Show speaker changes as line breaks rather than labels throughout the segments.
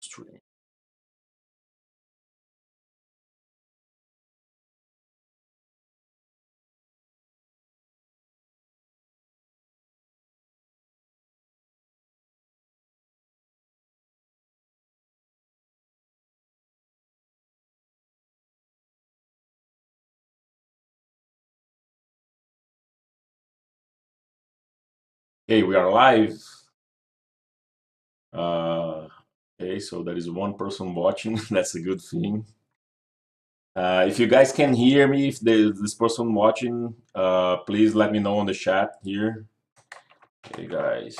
stream. Okay, we are live. Okay, so there is one person watching. That's a good thing. If you guys can hear me, if there's this person watching, please let me know on the chat here. Okay, guys.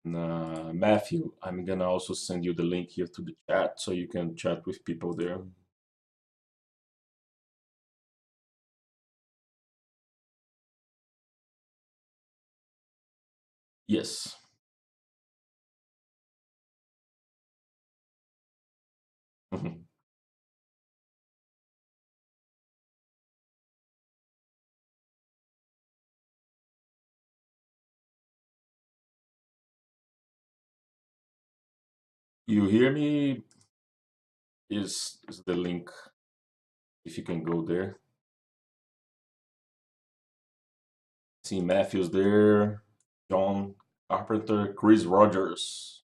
Matthew, I'm gonna also send you the link here to the chat so you can chat with people there. Yes. You hear me? Is the link, if you can go there. See Matthews there, John Carpenter, Chris Rogers.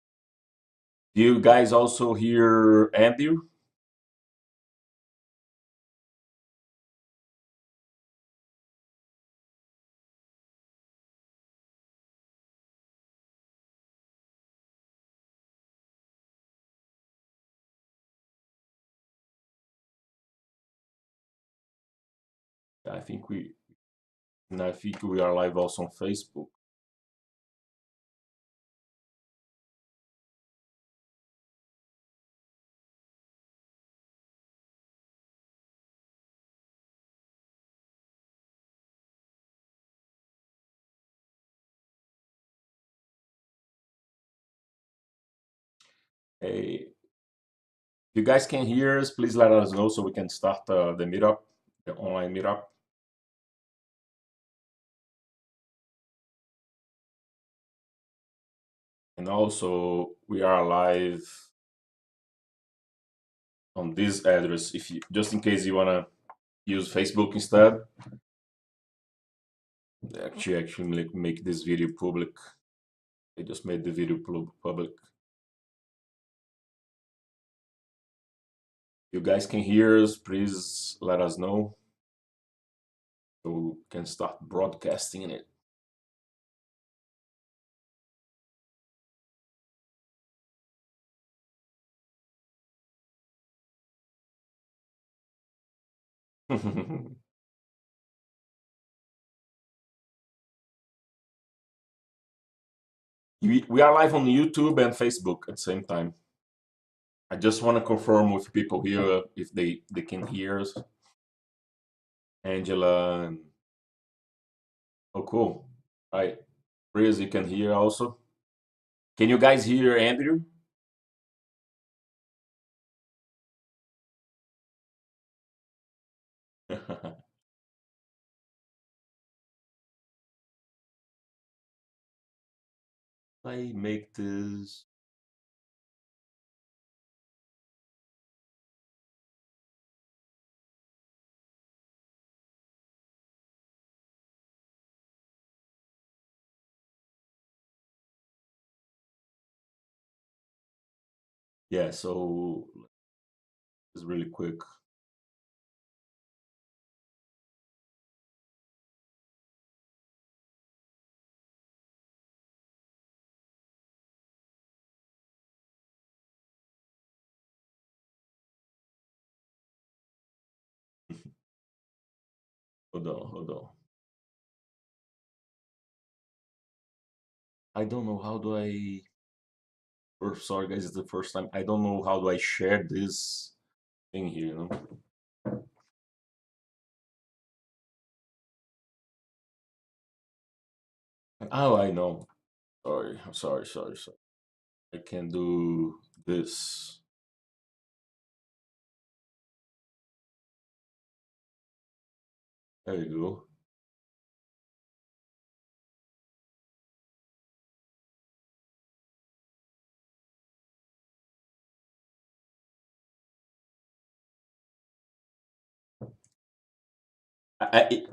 Do you guys also hear Andrew? I think we are live also on Facebook. Hey, if you guys can hear us, please let us know so we can start the meetup, the online meetup. And also, we are live on this address. If you, just in case you wanna use Facebook instead, actually make this video public. I just made the video public. You guys can hear us, please let us know so we can start broadcasting in it. We are live on YouTube and Facebook at the same time. I just want to confirm with people here if they can hear us. Angela and oh, cool. Hi, Chris, you can hear also. Can you guys hear Andrew? I make this. Yeah, so it's really quick. Hold on. I don't know how do I. Sorry, guys, it's the first time. I don't know how do I share this thing here. You know? Oh, I know. Sorry, I'm sorry. I can do this. There you go.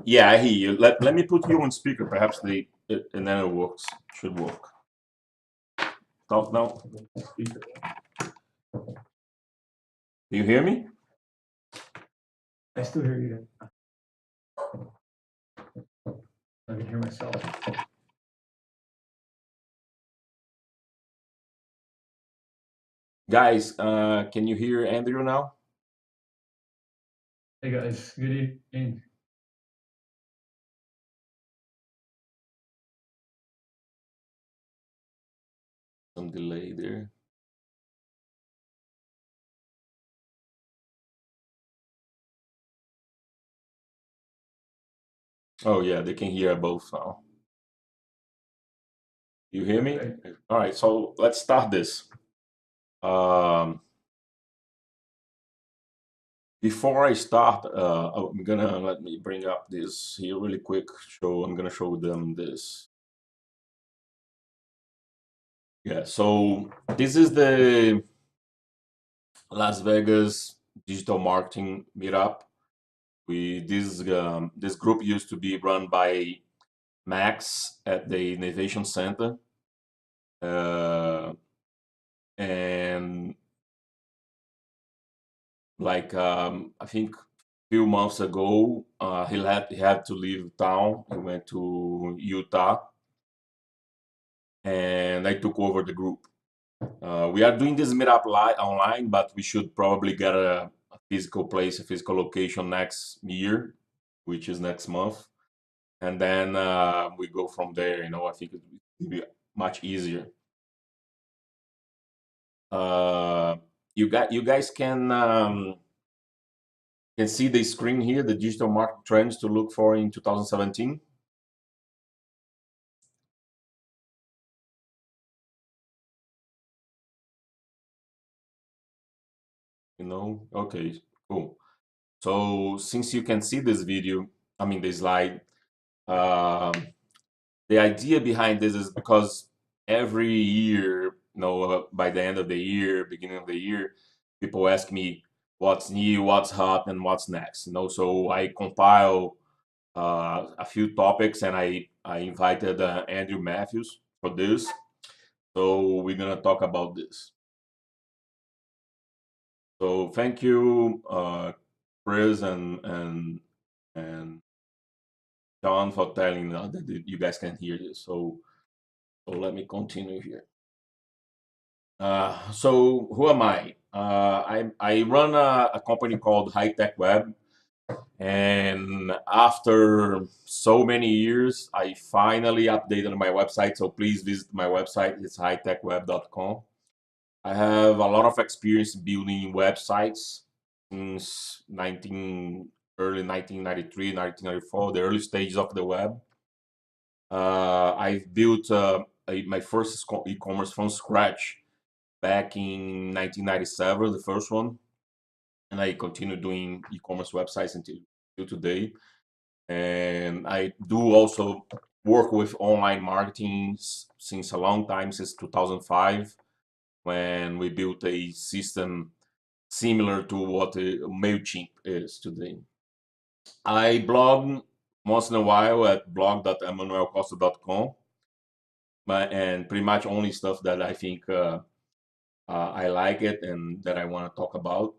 Yeah, I hear you. Let me put you on speaker. Perhaps and then it works. Should work. Talk now. Speaker. Do you hear me?
I still hear you. I can hear myself.
Guys, can you hear Andrew now?
Hey guys, good evening.
Some delay there. Oh yeah, they can hear both now. You hear me?
Okay.
All right, so let's start this. Before I start, I'm gonna let me bring up this here really quick. I'm gonna show them this. Yeah, so this is the Las Vegas digital marketing meetup. This group used to be run by Max at the Innovation Center, and like I think a few months ago, he had to leave town. He went to Utah, and I took over the group. We are doing this meetup online, but we should probably get a physical place, a physical location next year, which is next month, and then we go from there. I think it will be much easier. Uh, you guys can see the screen here, the digital market trends to look for in 2017. Okay, cool. So since you can see this video, I mean the slide, um, the idea behind this is because every year, by the end of the year, beginning of the year, people ask me what's new, what's hot, and what's next. So I compile a few topics, and I invited Andrew Matthews for this. So we're gonna talk about this. So thank you, Chris and John, for telling that you guys can hear this. So let me continue here. So who am I? I run a company called High Tech Web, and after so many years, I finally updated my website. So please visit my website. It's hightechweb.com. I have a lot of experience building websites since early 1993, 1994, the early stages of the web. I've built my first e-commerce from scratch back in 1997, the first one, and I continue doing e-commerce websites until today. And I do also work with online marketing since a long time, since 2005, when we built a system similar to what MailChimp is today. I blog once in a while at blog.emmanuelcosta.com, and pretty much only stuff that I think I like it and that I want to talk about,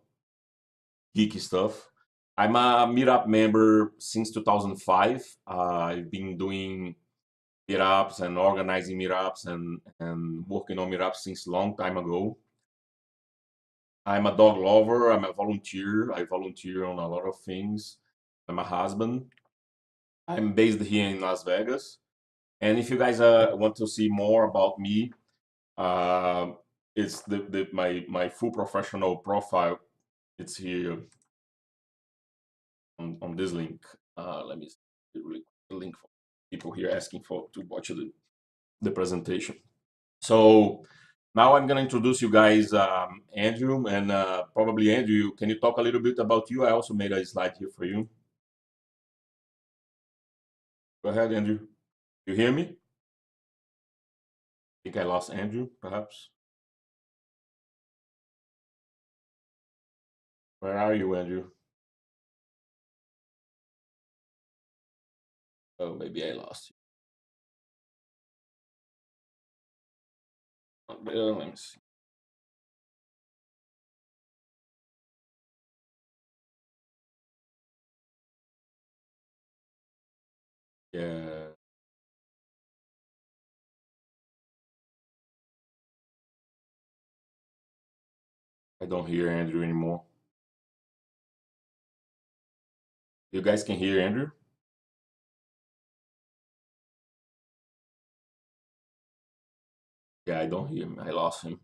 geeky stuff. I'm a Meetup member since 2005. I've been doing meetups and organizing meetups and working on meetups since a long time ago. I'm a dog lover. I'm a volunteer. I volunteer on a lot of things. I'm a husband. I'm based here in Las Vegas. And if you guys want to see more about me, uh, it's my full professional profile. It's here on this link. Let me see really quick the link for people here asking to watch the presentation. So now I'm going to introduce you guys, Andrew, and probably Andrew, can you talk a little bit about you? I also made a slide here for you. Go ahead, Andrew. You hear me? I think I lost Andrew, perhaps. Where are you, Andrew? Oh, maybe I lost you. Let me see. Yeah. I don't hear Andrew anymore. You guys can hear Andrew? Yeah, I don't hear him. I lost him.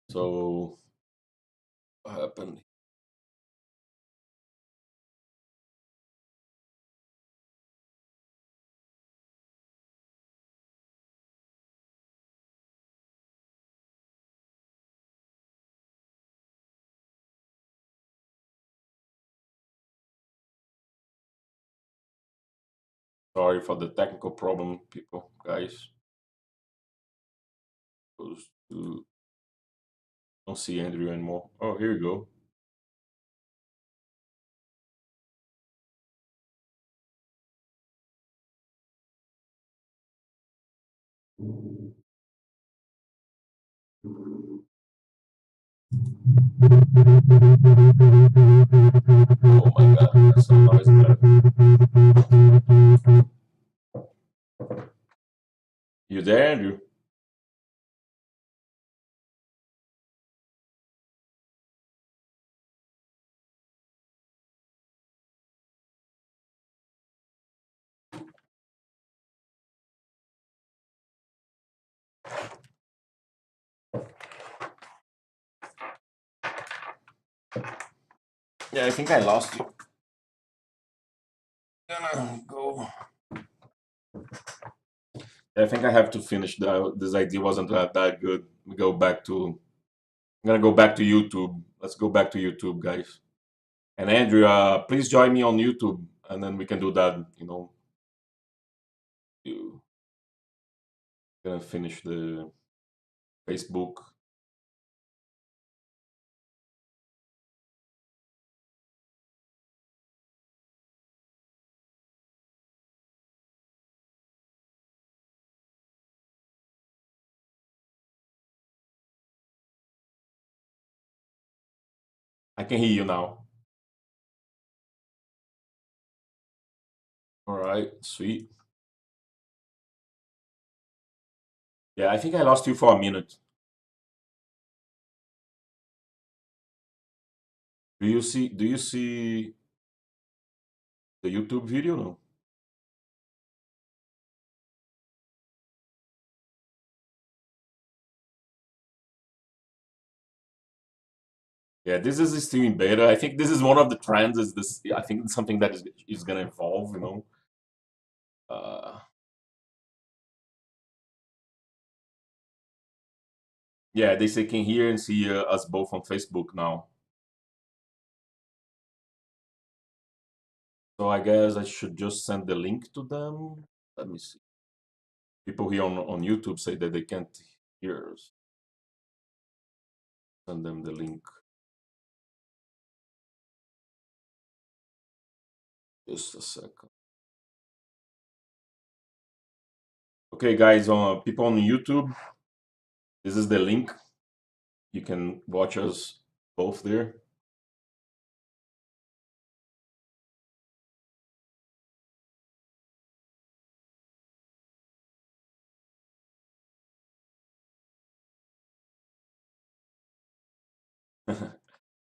So what happened? Sorry for the technical problem, people, guys. Goes to don't see Andrew anymore. Oh, here you go. Oh my god, there's some noise there. You there, Andrew? Yeah, I think I lost you. Gonna go. I think I have to finish this idea wasn't that good. We go back to. I'm gonna go back to YouTube. Let's go back to YouTube, guys. And Andrew, please join me on YouTube, and then we can do that. You gonna finish the Facebook. I can hear you now. All right, sweet. Yeah, I think I lost you for a minute. Do you see the YouTube video? No. Yeah, this is still in beta. I think this is one of the trends. Is this? I think it's something that is gonna evolve. Uh, yeah, they say can hear and see us both on Facebook now. So I guess I should just send the link to them. Let me see. People here on YouTube say that they can't hear us. Send them the link. Just a second. Okay, guys, people on YouTube, this is the link. You can watch us both there.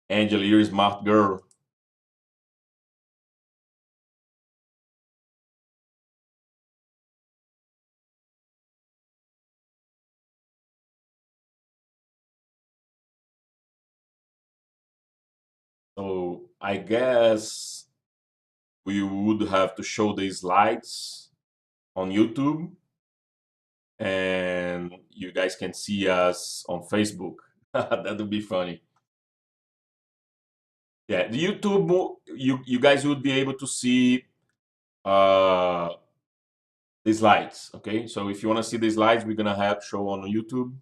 Angela, you're a smart girl. So I guess we would have to show the slides on YouTube, and you guys can see us on Facebook. That would be funny. Yeah, the YouTube, you guys would be able to see uh, the slides. Okay, so if you want to see the slides, we're gonna have show on YouTube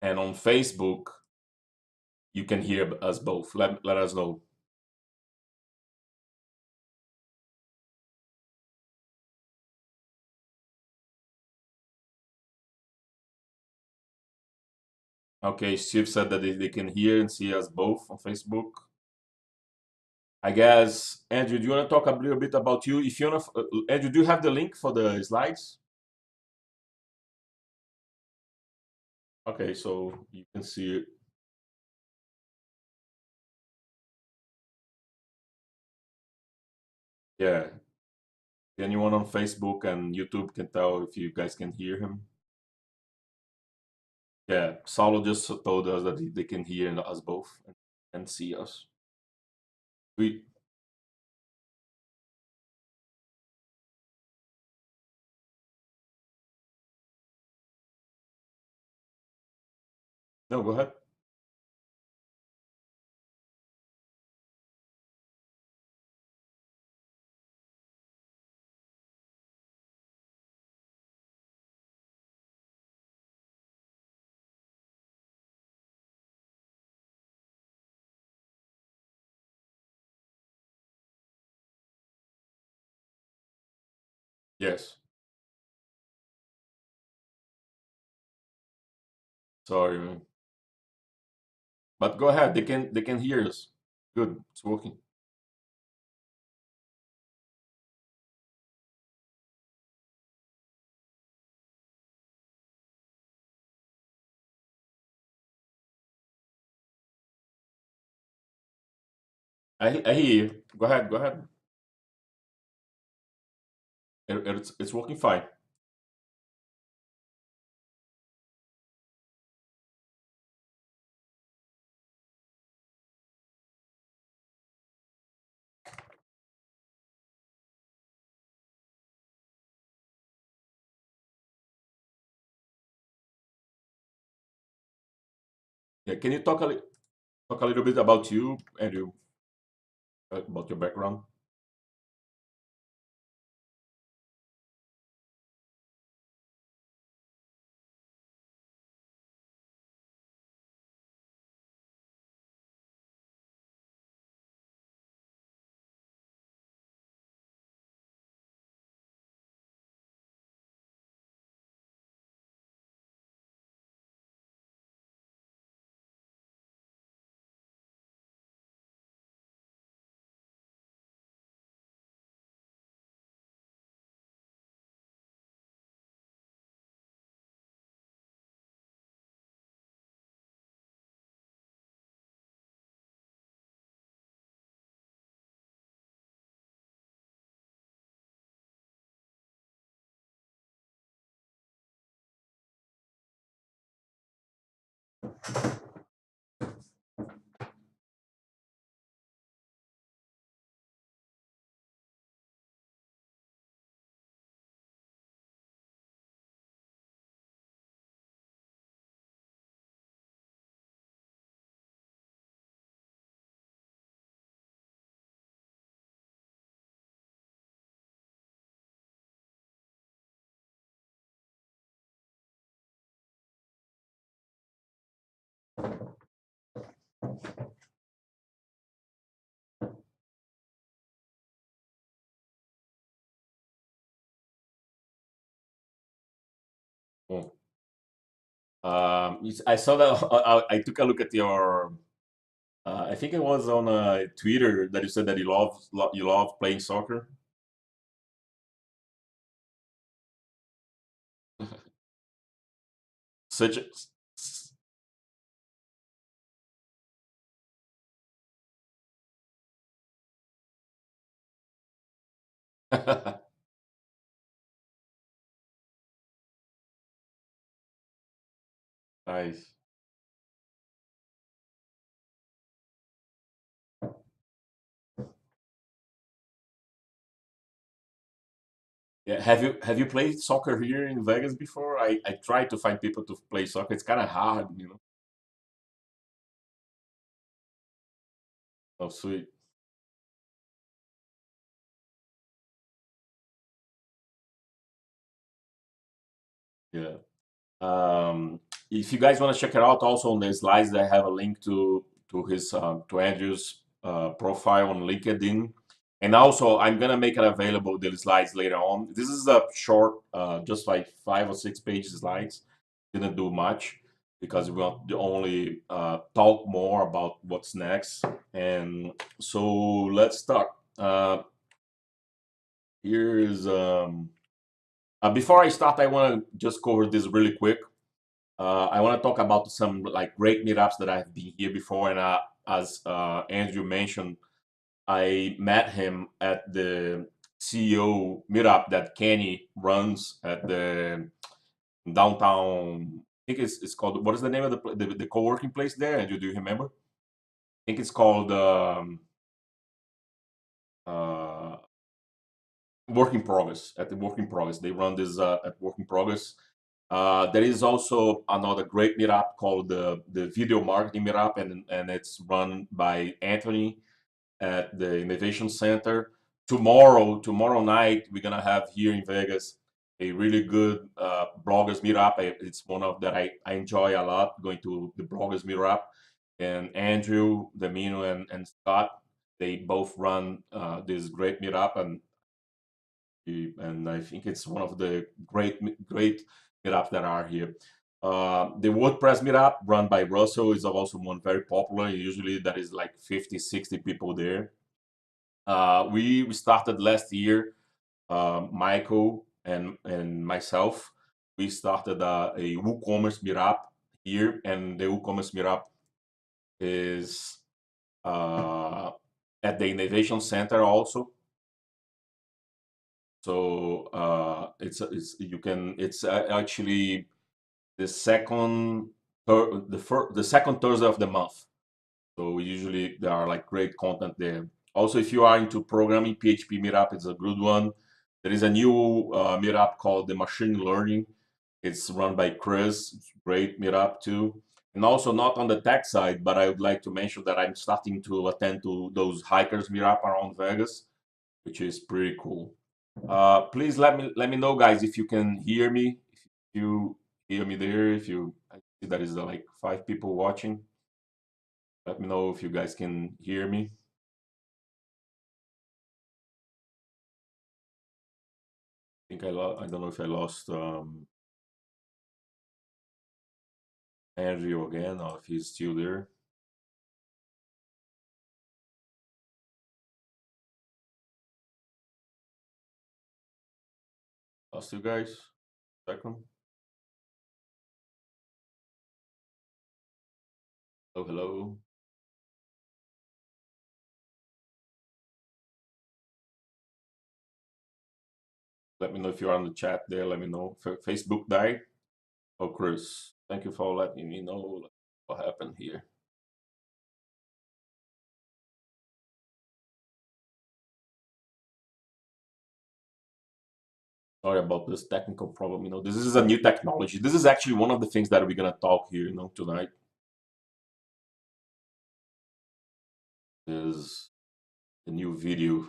and on Facebook. You can hear us both. Let us know. Okay, Steve said that they can hear and see us both on Facebook. I guess, Andrew, do you want to talk a little bit about you? If you want to, Andrew, do you have the link for the slides? Okay, so you can see it. Yeah. Anyone on Facebook and YouTube can tell if you guys can hear him. Yeah, Saulo just told us that they can hear us both and see us. We no, go ahead. Yes. Sorry, man. But go ahead. They can hear us. Good. It's working. I hear you. Go ahead. Go ahead. It's working fine. Yeah. Can you talk a little bit about you, Andrew, about your background? Oh. I saw that. I took a look at your. I think it was on Twitter that you said that you love playing soccer. Such a nice. Yeah, have you played soccer here in Vegas before? I try to find people to play soccer. It's kind of hard. Oh, sweet. Yeah. If you guys want to check it out, also on the slides, I have a link to Andrew's profile on LinkedIn, and also I'm gonna make it available the slides later on. This is a short, just like 5 or 6 page slides. Didn't do much because we want to only talk more about what's next. And so let's start. Here's before I start, I want to just cover this really quick. I want to talk about some like great meetups that I've been here before, and as Andrew mentioned, I met him at the CEO meetup that Kenny runs at the downtown. I think it's called. What is the name of the co-working place there? Andrew, do you remember? I think it's called uh, Work in Progress. At the Work in Progress, they run this at Work in Progress. There is also another great meetup called the Video Marketing Meetup, and it's run by Anthony at the Innovation Center. Tomorrow night, we're gonna have here in Vegas a really good bloggers meetup. It's one of that I enjoy a lot going to the bloggers meetup. And Andrew, Domino, and Scott, they both run this great meetup, and I think it's one of the great meetups that are here. The WordPress meetup run by Russell is also one very popular. Usually there is like 50, 60 people there. We started last year, Michael and myself. We started a WooCommerce meetup here, and the WooCommerce meetup is uh, at the Innovation Center also. So it's actually the the second Thursday of the month. So usually there are like great content there. Also, if you are into programming, PHP Meetup is a good one. There is a new meetup called the Machine Learning. It's run by Chris. It's a great meetup too. And also not on the tech side, but I would like to mention that I'm starting to attend to those hikers meetup around Vegas, which is pretty cool. Please let me know, guys, if you can hear me. If you hear me there, if you I see that is like 5 people watching. Let me know if you guys can hear me. I don't know if I lost Andrew again or if he's still there. Lost you guys. Second. Hello, hello. Let me know if you're on the chat there. Let me know. Facebook died. Oh, Chris, thank you for letting me know what happened here. Sorry about this technical problem. This is a new technology. This is actually one of the things that we're gonna talk here, tonight. Is the new video.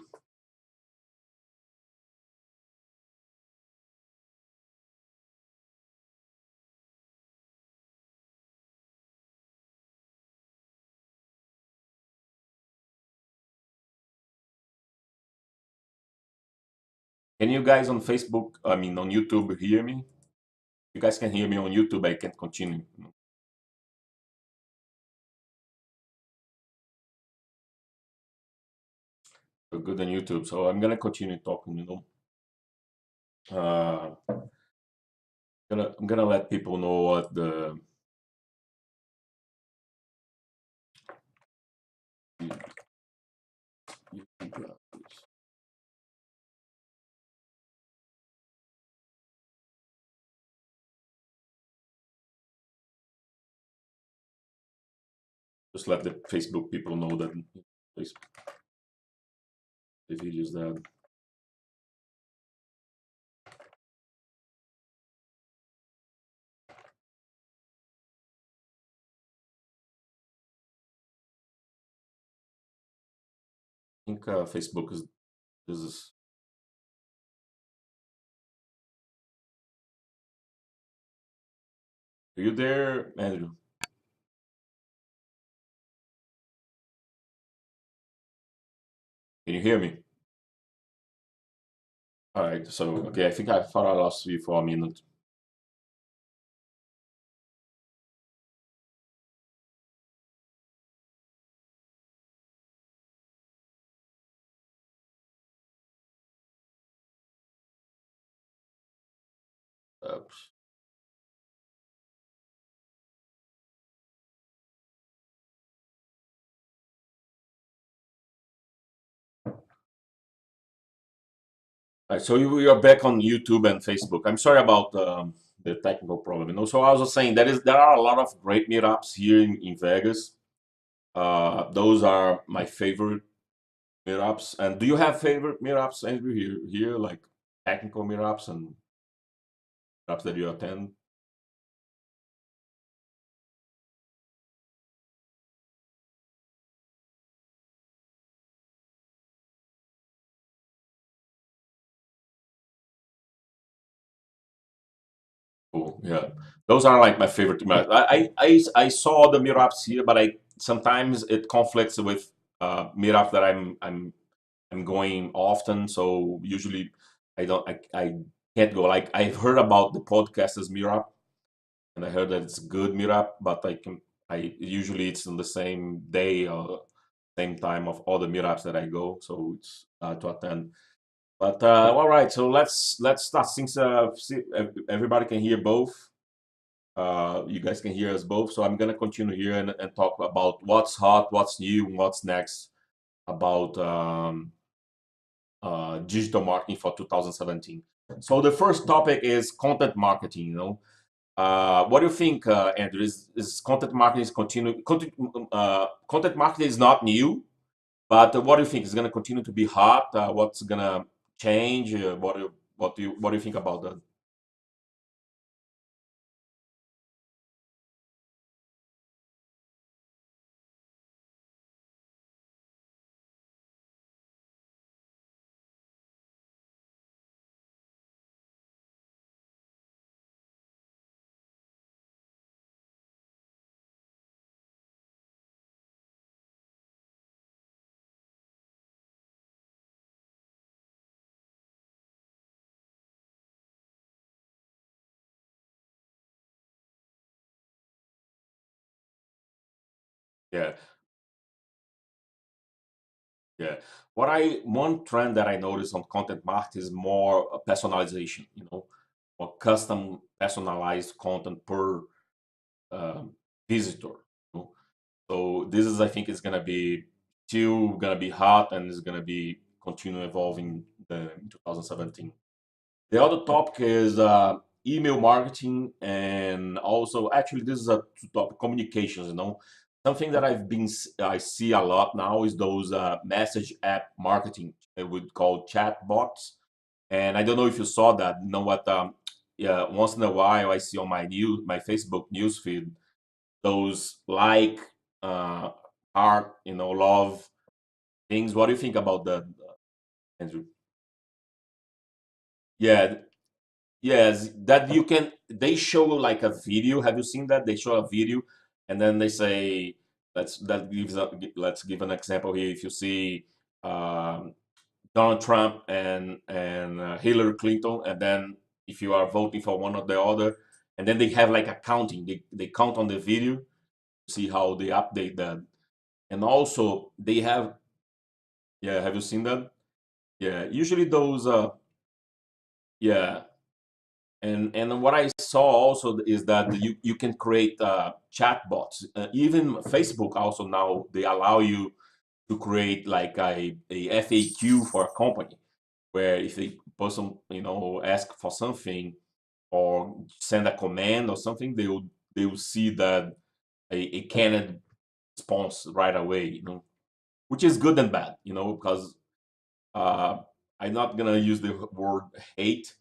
Can you guys on Facebook, I mean on YouTube, hear me? You guys can hear me on YouTube. I can continue. We're good on YouTube, so I'm gonna continue talking. Uh, I'm gonna let people know what the just let the Facebook people know that the videos that I think Facebook is this is Are you there, Andrew? Can you hear me? All right. So, okay, I think I thought I lost you for a minute. Oops. All right, so you are back on YouTube and Facebook. I'm sorry about the technical problem. So I was just saying there are a lot of great meetups here in Vegas. Those are my favorite meetups. And do you have favorite meetups, Andrew? Here, like technical meetups and meetups that you attend? Cool. Yeah, those are like my favorite meetups. I saw the meetups here, but I sometimes it conflicts with meetups that I'm going often. So usually I can't go. Like I've heard about the podcasters meetup, and I heard that it's a good meetup, but I usually it's on the same day or same time of all the meetups that I go, so it's to attend. But all right, so let's start since everybody can hear both. You guys can hear us both, so I'm gonna continue here and talk about what's hot, what's new, what's next about digital marketing for 2017. So the first topic is content marketing. What do you think, Andrew? Is content marketing is continue content marketing is not new, but what do you think is going to continue to be hot? What's going to change? What do you think about that? Yeah, yeah. One trend that I noticed on content marketing is more personalization. More custom personalized content per um, visitor. you know. So this is, I think, is gonna be still gonna be hot and is gonna be continue evolving in 2017. The other topic is email marketing, and also actually this is a topic communications. Something that I see a lot now is those message app marketing that we call chat bots. And I don't know if you saw that. You know what? Yeah, once in a while I see on my Facebook news feed those like uh heart, love things. What do you think about that, Andrew? Yeah, yes, that you can they show like a video. Have you seen that? They show a video and then they say let's give an example here. If you see um Donald Trump and Hillary Clinton, and then if you are voting for one or the other, and then they have like a counting. They count on the video, see how they update that. And also they have, yeah, have you seen that? Yeah, usually those yeah. And what I saw also is that you can create chat bots. Even Facebook also now they allow you to create like a FAQ for a company, where if a person ask for something or send a command or something, they will see that a canned response right away. Which is good and bad. Because uh, I'm not gonna use the word hate,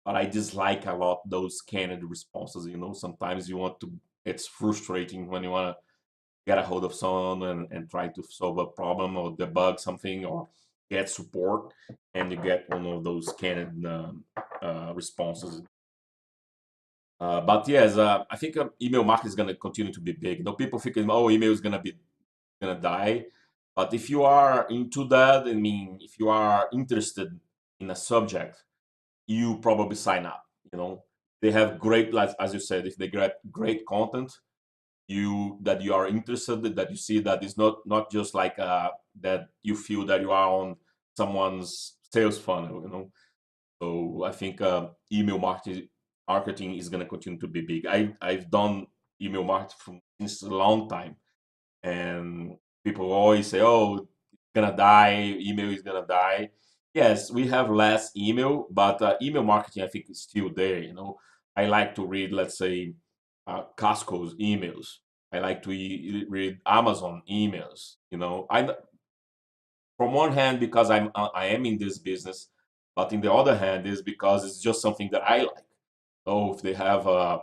but I dislike a lot those canned responses. Sometimes you want to. It's frustrating when you want to get a hold of someone and try to solve a problem or debug something or get support, and you get one of those canned responses. But yes, I think email marketing is going to continue to be big. You know, people thinking, oh, email is gonna die. But if you are into that, I mean, if you are interested in a subject, you probably sign up. You know, they have great, like as you said, if they get great content, you are interested, that you see that it's not just like that you feel that you are on someone's sales funnel. You know, so I think email marketing is going to continue to be big. I've done email marketing since a long time, and people always say, "Oh, it's gonna die. Email is gonna die." Yes, we have less email, but email marketing I think is still there. You know, I like to read, let's say, Costco's emails. I like to read Amazon emails. You know, from one hand because I am in this business, but in the other hand is because it's just something that I like. So if they have a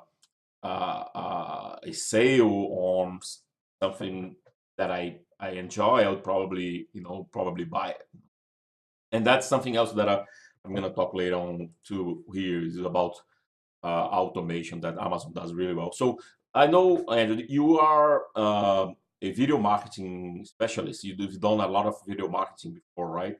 sale on something that I enjoy, I'll probably probably buy it. And that's something else that I'm gonna talk later on too. Here is about automation that Amazon does really well. So I know, Andrew, you are a video marketing specialist. You've done a lot of video marketing before, right?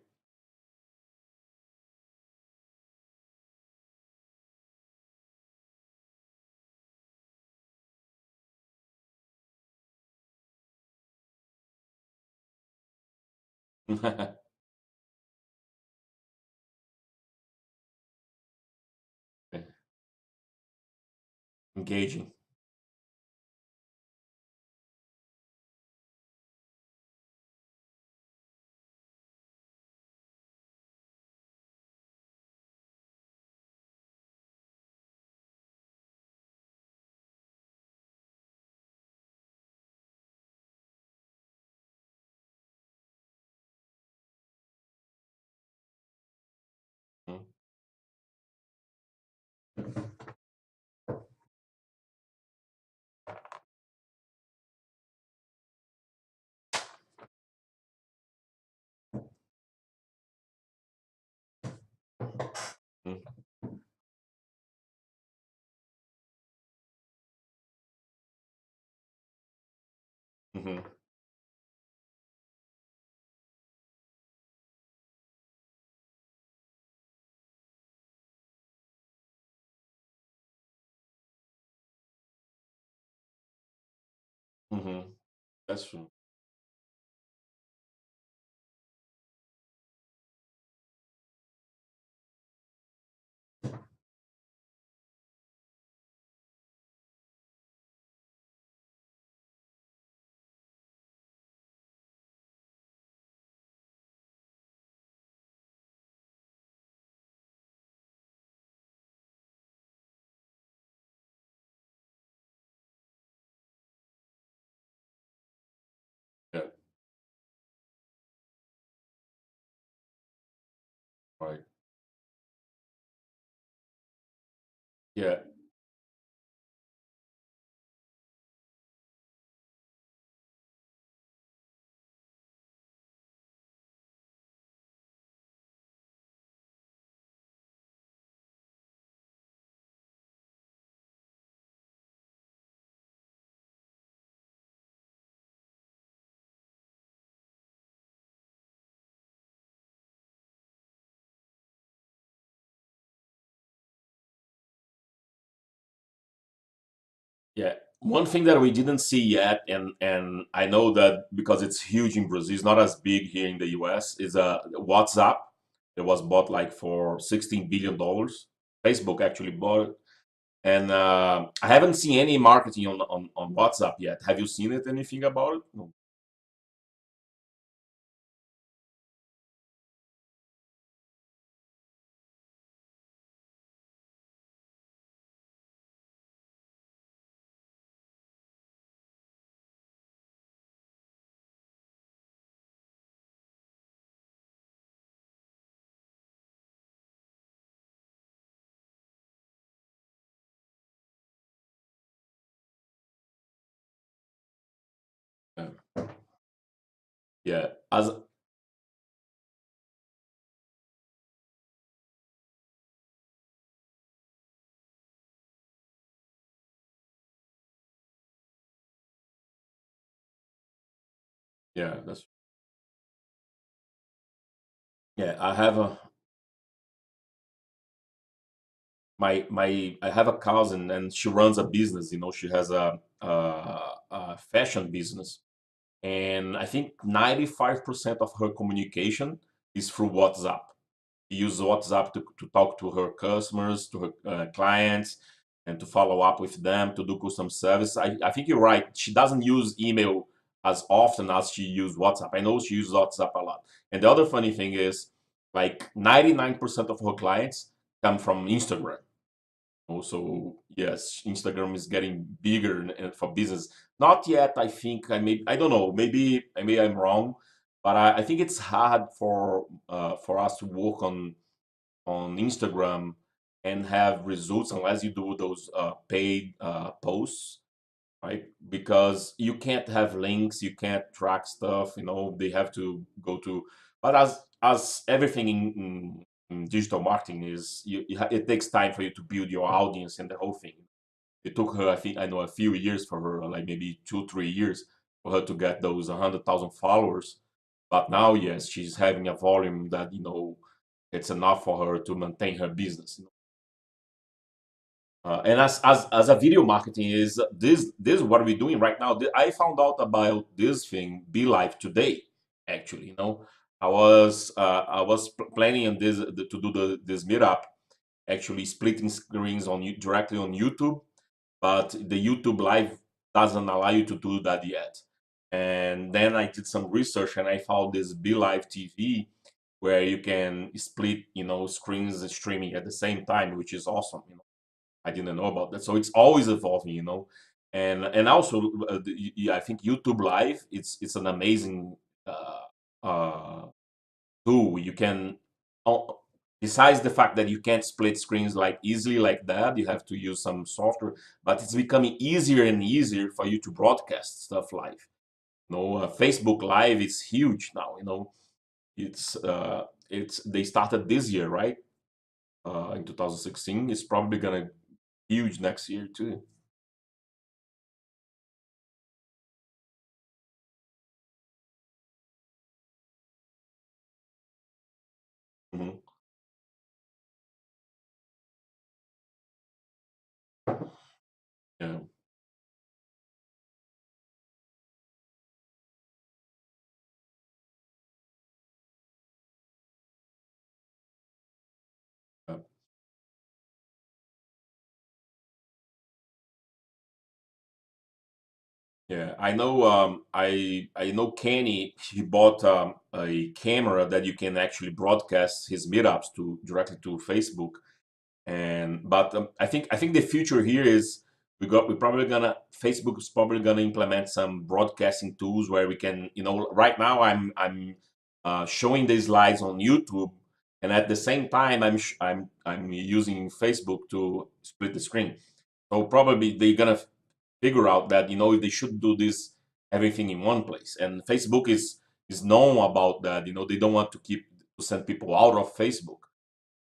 Engaging. Mm-hmm. Mm-hmm. Mm-hmm. That's true. Yeah. Right. Yeah. Yeah. One thing that we didn't see yet, and I know that because it's huge in Brazil, it's not as big here in the US, is WhatsApp. It was bought like for $16 billion. Facebook actually bought it. And I haven't seen any marketing on WhatsApp yet. Have you seen it? Anything about it? No. Yeah. Yeah. As Yeah, that's yeah. I have a I have a cousin and she runs a business. She has a fashion business, and I think 95% of her communication is through WhatsApp. She uses WhatsApp to talk to her customers, to her clients, and to follow up with them to do custom service. I think you're right. She doesn't use email as often as she uses WhatsApp. I know she uses WhatsApp a lot. And the other funny thing is, like 99% of her clients come from Instagram. Also, yes, Instagram is getting bigger for business. Not yet. I think I don't know. Maybe I'm wrong, but I think it's hard for us to work on Instagram and have results unless you do those paid posts, right? Because you can't have links, you can't track stuff. They have to go to. But as everything in digital marketing is, it takes time for you to build your audience and the whole thing. It took her, I think, I know, a few years for her, like maybe 2 3 years, for her to get those 100,000 followers. But now, yes, she's having a volume that it's enough for her to maintain her business. And as a video marketing is this is what we're doing right now. I found out about this thing, Be Live, today. Actually, I was planning on to do this meetup, actually splitting screens directly on YouTube, but the YouTube Live doesn't allow you to do that yet. And then I did some research and I found this Be Live TV where you can split, screens and streaming at the same time, which is awesome. I didn't know about that. So it's always evolving. And also, I think YouTube Live, it's an amazing uh, tool. You can, uh, besides the fact that you can't split screens like easily like that, you have to use some software, but it's becoming easier and easier for you to broadcast stuff live. Facebook Live is huge now. It's they started this year, right? In 2016. It's probably gonna huge next year too. Mhm. Yeah. Yeah. Yeah, I know. I know Kenny. He bought a camera that you can actually broadcast his meetups to directly to Facebook. And but I think the future here is we're probably gonna Facebook is probably gonna implement some broadcasting tools where we can, right now I'm showing the slides on YouTube, and at the same time I'm using Facebook to split the screen. So probably they're gonna figure out that if they should do this everything in one place. And Facebook is known about that. They don't want to send people out of Facebook.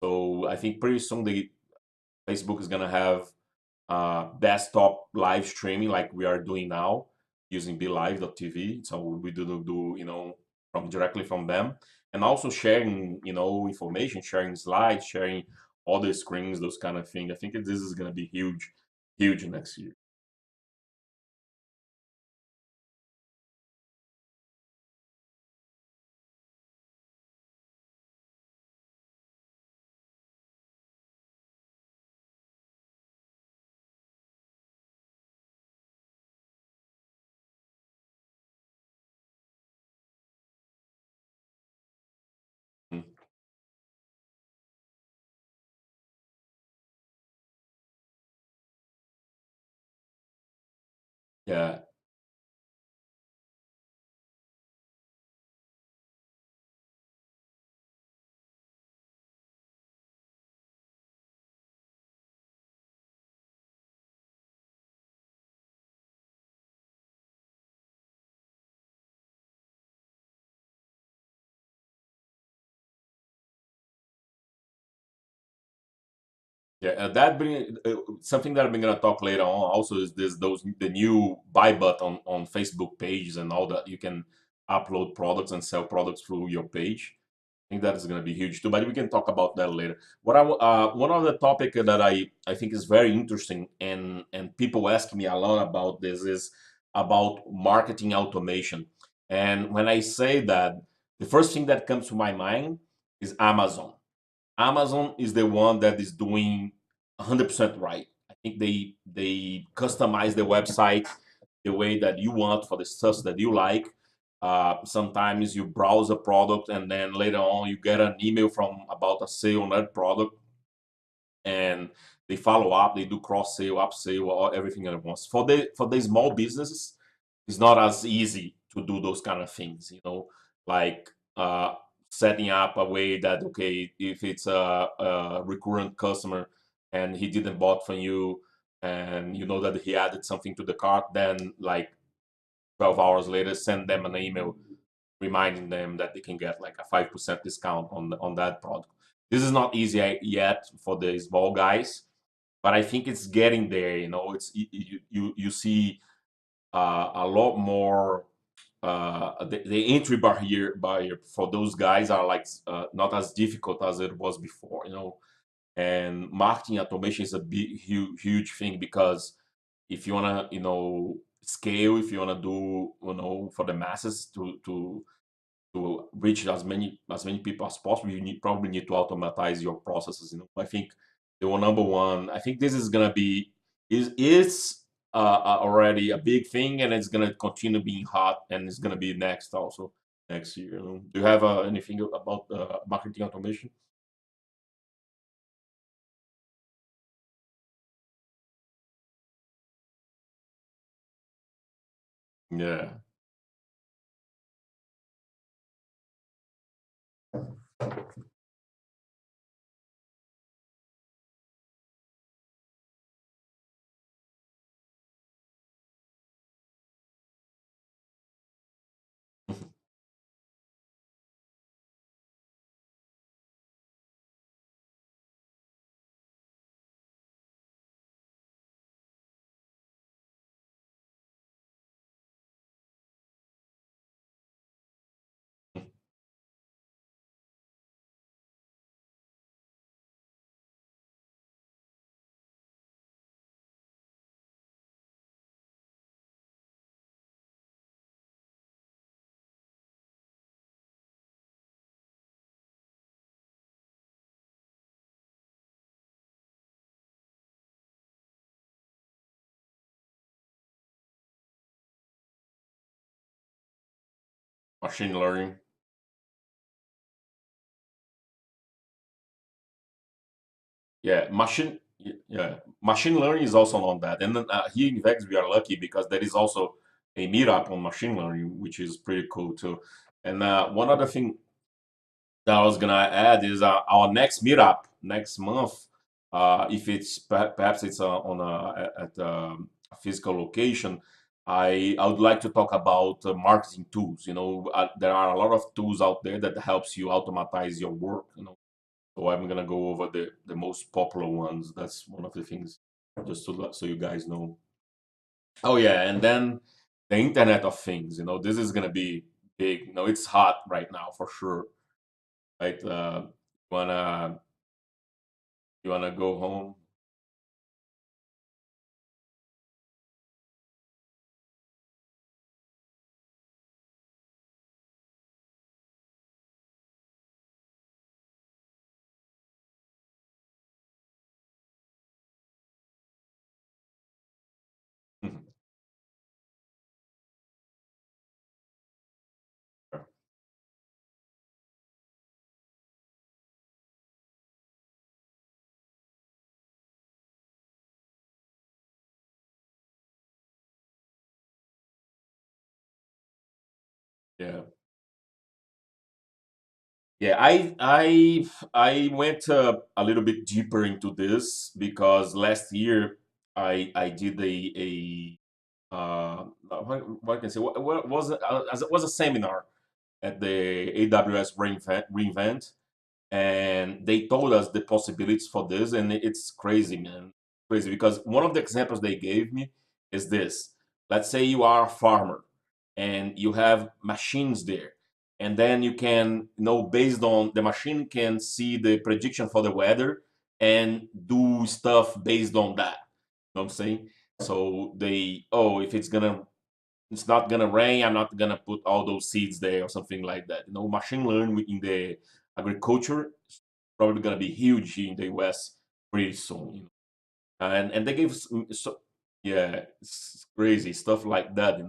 So I think pretty soon Facebook is gonna have desktop live streaming like we are doing now using BeLive.tv. So we do from directly from them, and also sharing information, sharing slides, sharing all the screens, those kind of things. I think this is gonna be huge, huge next year. Mm. Yeah, yeah, that bring something that I'm gonna talk later on. Also, is the new buy button on Facebook pages and all that. You can upload products and sell products through your page. I think that is going to be huge too, but we can talk about that later. One of the topic that I think is very interesting, and people ask me a lot about this, is about marketing automation. And when I say that, the first thing that comes to my mind is Amazon. Amazon is the one that is doing 100% right. I think they customize the website the way that you want for the stuff that you like. Sometimes you browse a product and then later on you get an email from about a sale on that product, and they follow up. They do cross sale, up sale, or everything at once. For the small businesses, it's not as easy to do those kind of things. Like setting up a way that, okay, if it's a recurrent customer and he didn't bought from you, and you know that he added something to the cart, then like 12 hours later, send them an email reminding them that they can get like a 5% discount on that product. This is not easy yet for the small guys, but I think it's getting there. It's you see a lot more. The entry barrier for those guys are like not as difficult as it was before. And marketing automation is a big, huge thing, because if you wanna, scale, if you wanna do, for the masses to reach as many people as possible, you probably need to automatize your processes. I think the one number one. I think this is gonna be is already a big thing, and it's gonna continue being hot, and it's gonna be next also next year. Do you have anything about marketing automation? Yeah. Machine learning. Yeah, machine learning is also on that. And then here in Vegas, we are lucky because there is also a meetup on machine learning, which is pretty cool too. And one other thing that I was gonna add is our next meetup next month. If it's perhaps it's on at a physical location, I would like to talk about marketing tools. There are a lot of tools out there that helps you automatize your work. So I'm gonna go over the most popular ones. That's one of the things, just so you guys know. Oh yeah, and then the Internet of Things. This is gonna be big. It's hot right now for sure. Right? Wanna you wanna go home? Yeah. Yeah, I went a little bit deeper into this because last year I did what can I say, what was it? As it was a seminar at the AWS reInvent, and they told us the possibilities for this, and it's crazy, man, crazy. Because one of the examples they gave me is this: let's say you are a farmer and you have machines there, and then you can, based on the machine can see the prediction for the weather and do stuff based on that. You know what I'm saying? So if it's not gonna rain, I'm not gonna put all those seeds there or something like that. Machine learning in the agriculture is probably gonna be huge here in the US pretty soon. And they give so yeah, it's crazy stuff like that.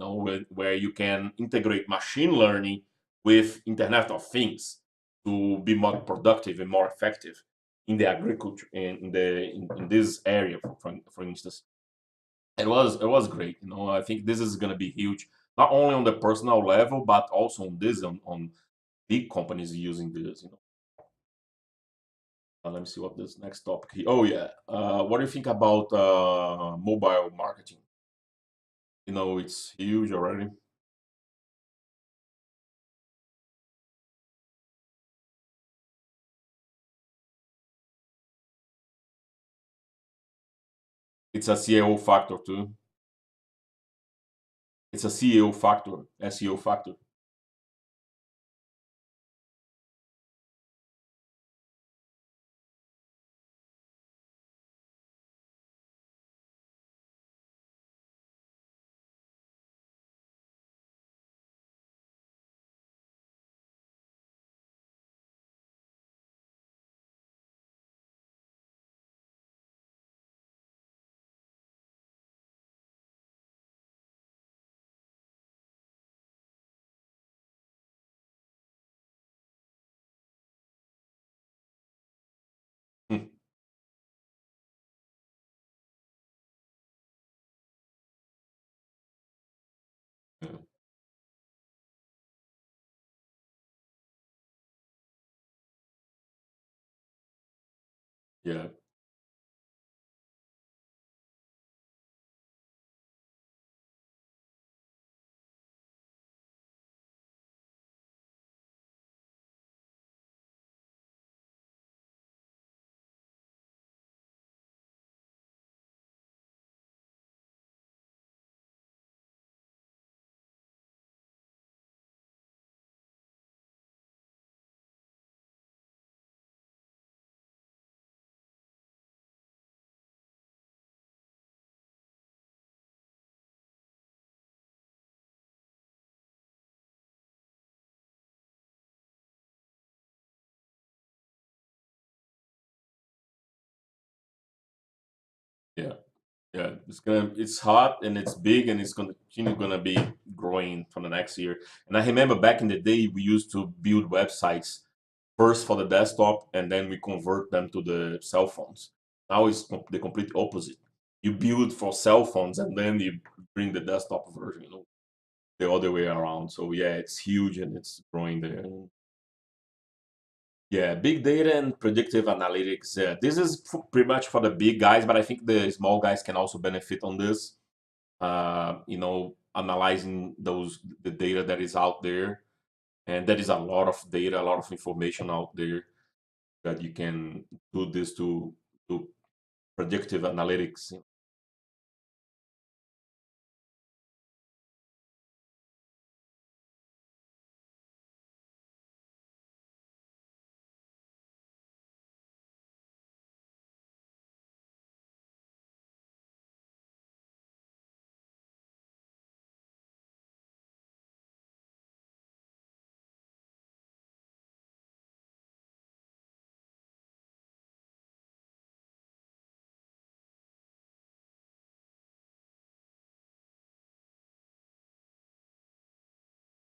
Where you can integrate machine learning with Internet of Things to be more productive and more effective in the agriculture and in this area, for instance. It was great. I think this is gonna be huge, not only on the personal level, but also on big companies using this. Let me see what this next topic here. Oh yeah, what do you think about mobile marketing? It's huge already. It's a SEO factor too. It's a SEO factor, SEO factor. Hmm. Yeah, yeah, yeah, yeah. It's hot and it's big and it's gonna be growing for the next year. And I remember back in the day we used to build websites first for the desktop and then we convert them to the cell phones. Now it's the complete opposite. You build for cell phones and then you bring the desktop version, the other way around. So yeah, it's huge and it's growing there. Yeah, big data and predictive analytics. Yeah, this is pretty much for the big guys, but I think the small guys can also benefit on this. Analyzing the data that is out there, and there is a lot of data, a lot of information out there that you can do this to predictive analytics.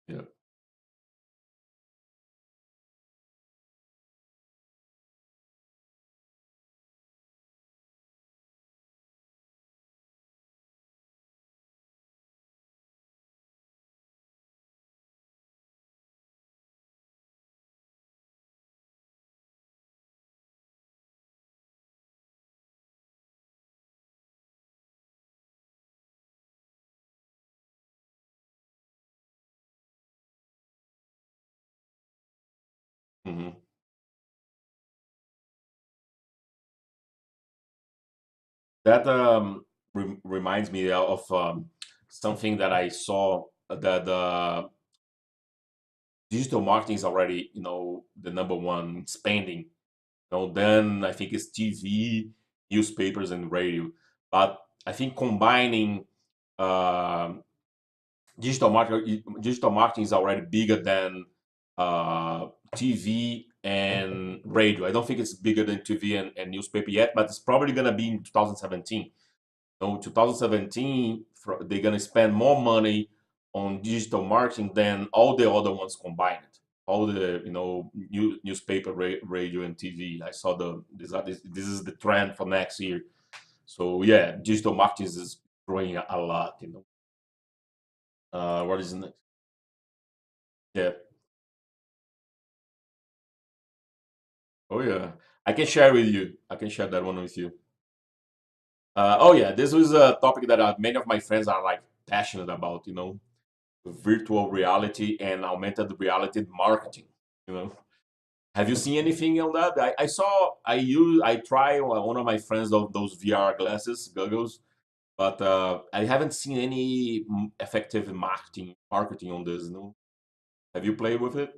Yeah. Hmm. That reminds me of something that I saw that digital marketing is already, the number one spending. Then I think it's TV, newspapers, and radio. But I think combining um digital marketing is already bigger than TV and radio. I don't think it's bigger than TV and newspaper yet, but it's probably gonna be in 2017. 2017, they're gonna spend more money on digital marketing than all the other ones combined. All the newspaper, radio, and TV. I saw this is the trend for next year. So yeah, digital marketing is growing a lot. What is next? Yeah. Oh yeah. I can share with you. I can share that one with you. Oh yeah, this was a topic that many of my friends are like passionate about. Virtual reality and augmented reality marketing. You know, have you seen anything on that? I saw. I try one of my friends of those VR glasses, goggles, but I haven't seen any effective marketing on this. No, have you played with it?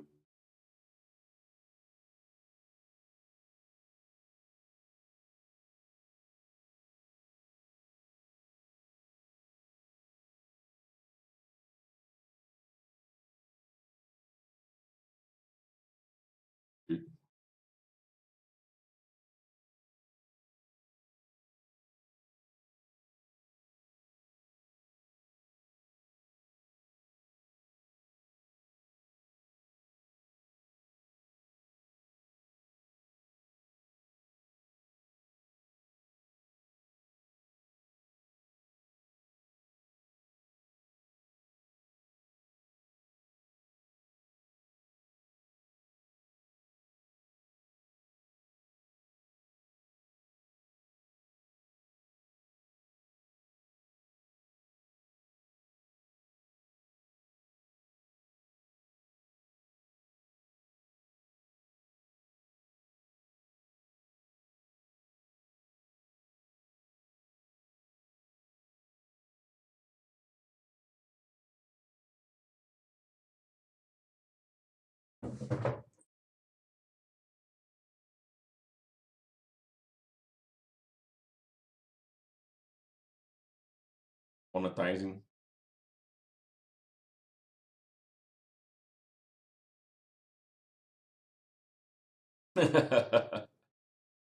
Monetizing.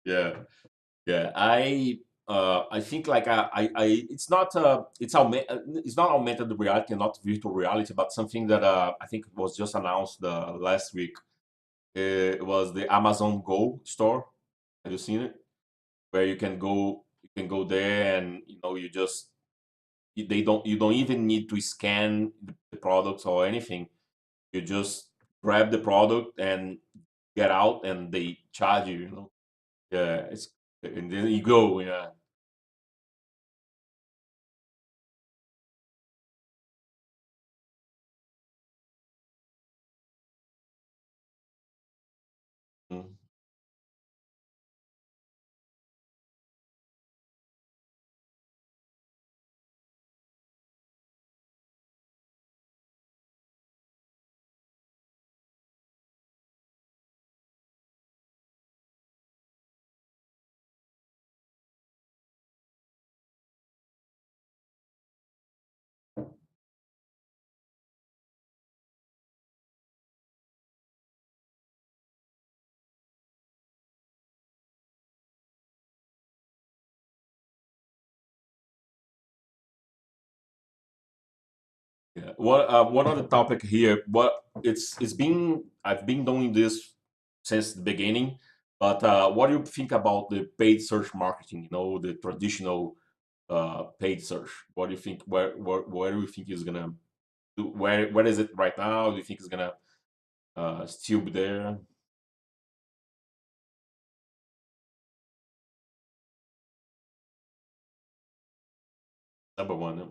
Yeah. Yeah, I think like it's not it's not augmented reality, not virtual reality, but something that I think was just announced last week. It was the Amazon Go store. Have you seen it? Where you can go there and you just you don't even need to scan the products or anything. You just grab the product and get out, and they charge you. Yeah, it's and then you go. Yeah. Mm. Yeah. One other topic here. It's been I've been doing this since the beginning, but what do you think about the paid search marketing? The traditional paid search. What do you think? Where do you think is gonna do? Where is it right now? Do you think it's gonna still be there? Number one. Yeah.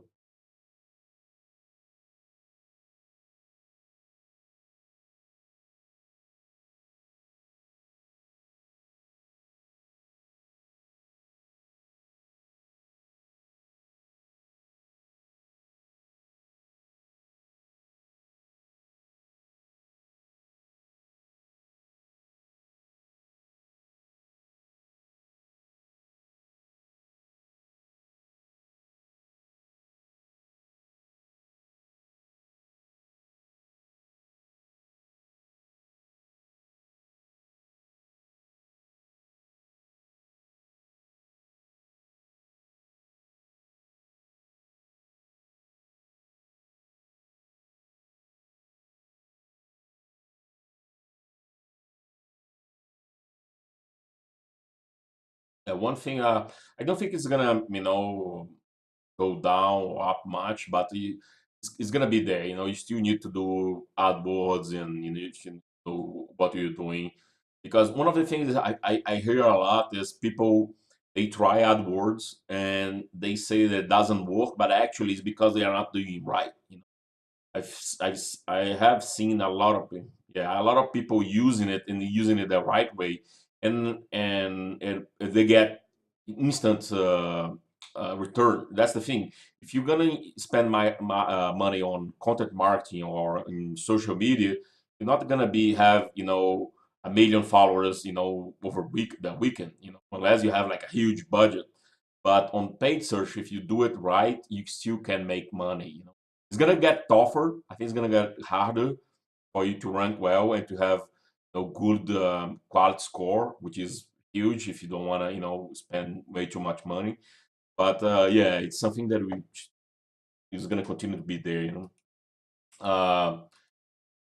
One thing, I don't think it's gonna, go down or up much, but it's gonna be there. You still need to do AdWords, and you should know what you're doing. Because one of the things I hear a lot is people, they try AdWords and they say that it doesn't work, but actually it's because they are not doing it right. I have seen a lot of yeah, a lot of people using it and using it the right way, and they get instant return. That's the thing. If you're gonna spend my money on content marketing or in social media, you're not gonna be have 1 million followers over the weekend, unless you have like a huge budget. But on paid search, if you do it right, you still can make money. It's gonna get tougher. I think it's gonna get harder for you to rank well and to have a good quality score, which is huge if you don't want to, spend way too much money. But yeah, it's something that we is gonna continue to be there. Uh,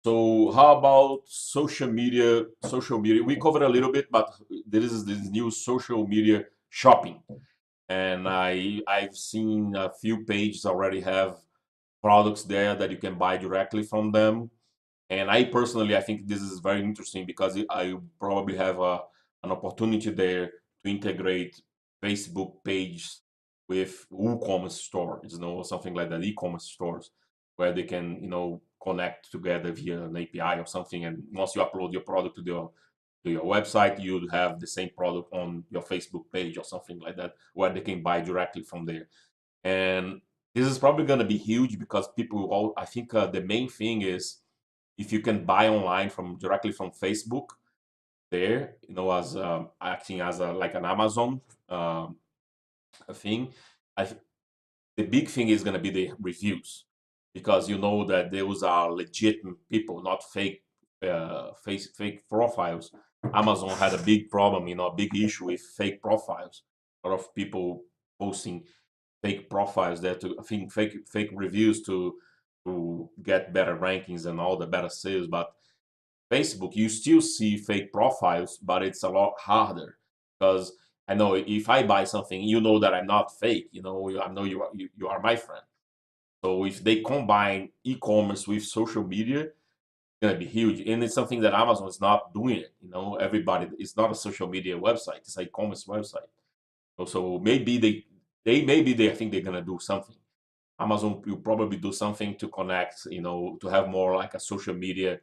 so how about social media? Social media, we covered a little bit, but there is this new social media shopping, and I've seen a few pages already have products there that you can buy directly from them. And I personally, I think this is very interesting because I probably have an opportunity there to integrate Facebook page with WooCommerce stores, something like that, e-commerce stores, where they can, connect together via an API or something. And once you upload your product to your website, you'll have the same product on your Facebook page or something like that, where they can buy directly from there. And this is probably going to be huge because people all, I think the main thing is if you can buy online from directly from Facebook there, as acting as like an Amazon um, thing. I, the big thing is going to be the reviews, because you know that those are legitimate people, not fake profiles. Amazon had a big problem, a big issue with fake profiles. A lot of people posting fake profiles there, to I think fake reviews to get better rankings and all the better sales. But Facebook, you still see fake profiles, but it's a lot harder because I know if I buy something, you know that I'm not fake. I know you are my friend. So if they combine e-commerce with social media, it's gonna be huge, and it's something that Amazon is not doing it. Everybody, it's not a social media website; it's an e-commerce website. So maybe they I think they're gonna do something. Amazon will probably do something to connect, to have more like a social media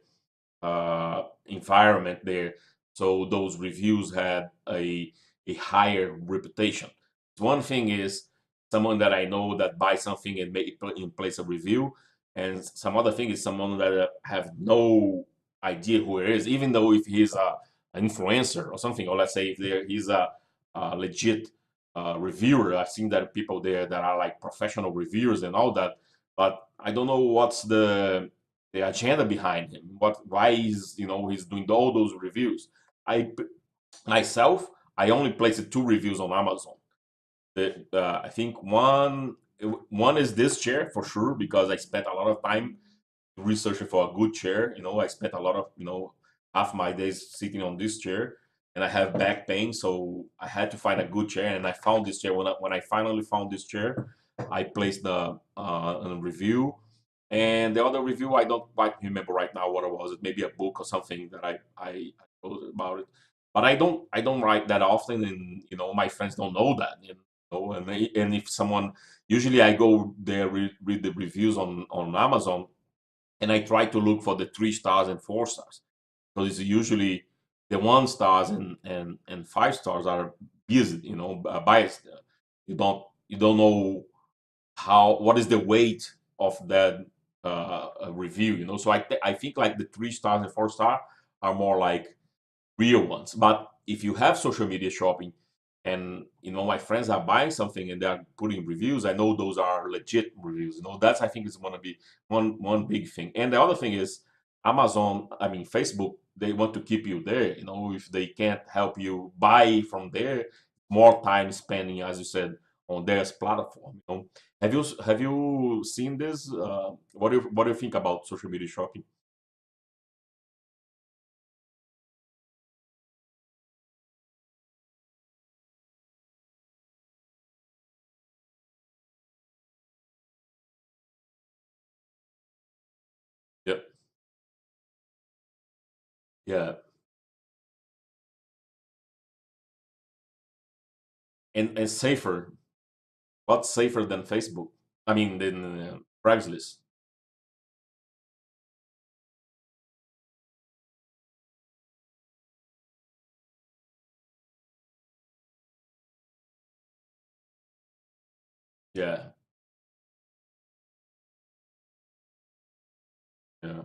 environment there. So those reviews had a higher reputation. One thing is someone that I know that buys something and make in place a review, and some other thing is someone that have no idea who it is, even though if he's an influencer or something, or let's say if he's a legit reviewer. I've seen that people there that are like professional reviewers and all that, but I don't know what's the agenda behind him. Why he's doing all those reviews. I myself, I only placed 2 reviews on Amazon. I think one is this chair for sure, because I spent a lot of time researching for a good chair. I spent a lot of half my days sitting on this chair, and I have back pain, so I had to find a good chair, and I found this chair. When I finally found this chair, I placed a review, and the other review I don't quite remember right now what it was. It maybe a book or something that I wrote about it, but I don't write that often, and my friends don't know that. And if someone, usually I go there, read the reviews on Amazon, and I try to look for the 3 stars and 4 stars, because it's usually the 1 stars and 5 stars are biased, biased. You don't know what is the weight of that review, So I think like the 3 stars and 4 star are more like real ones. But if you have social media shopping, and my friends are buying something and they're putting reviews, I know those are legit reviews. That's, I think, is going to be one big thing. And the other thing is Amazon, I mean Facebook, they want to keep you there. If they can't help you buy from there, more time spending, as you said, on their platform. Have you seen this? What do you think about social media shopping? Yeah, and safer. What's safer than Facebook? I mean, than Craigslist. Yeah, yeah,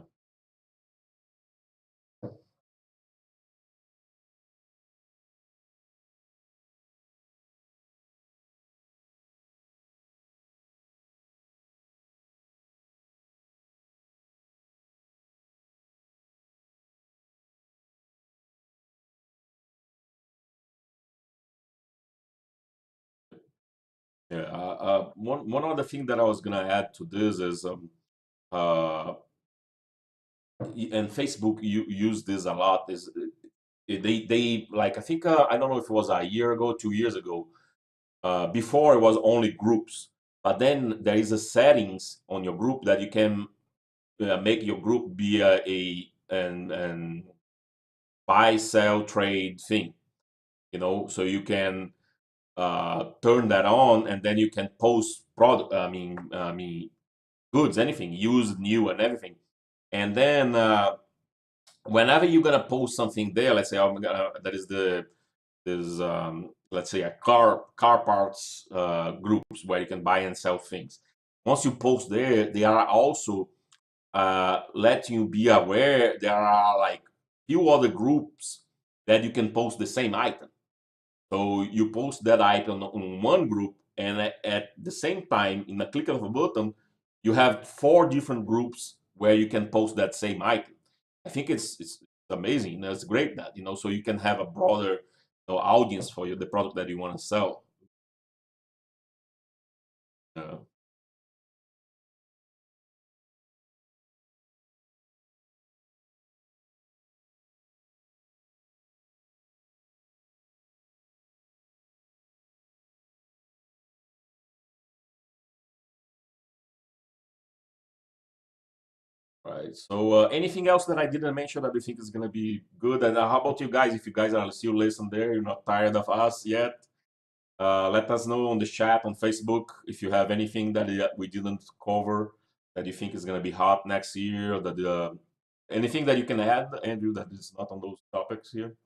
yeah. One other thing that I was gonna add to this is uh, and Facebook use this a lot is they like I think I don't know if it was a year ago, 2 years ago. Before it was only groups, but then there is a settings on your group that you can make your group be a an buy sell trade thing. So you can turn that on, and then you can post product. I mean goods, anything used, new, and everything. And then whenever you're gonna post something there, let's say that is there's let's say a car parts groups where you can buy and sell things. Once you post there, they are also letting you be aware there are like few other groups that you can post the same item. So you post that item on one group, and at the same time, in a click of a button, you have four different groups where you can post that same item. I think it's amazing. It's great that so you can have a broader audience for the product that you want to sell. Uh, right. So anything else that I didn't mention that you think is gonna be good? And how about you guys? If you guys are still listening there, you're not tired of us yet. Let us know on the chat on Facebook if you have anything that we didn't cover that you think is going to be hot next year, or that anything that you can add, Andrew, that is not on those topics here.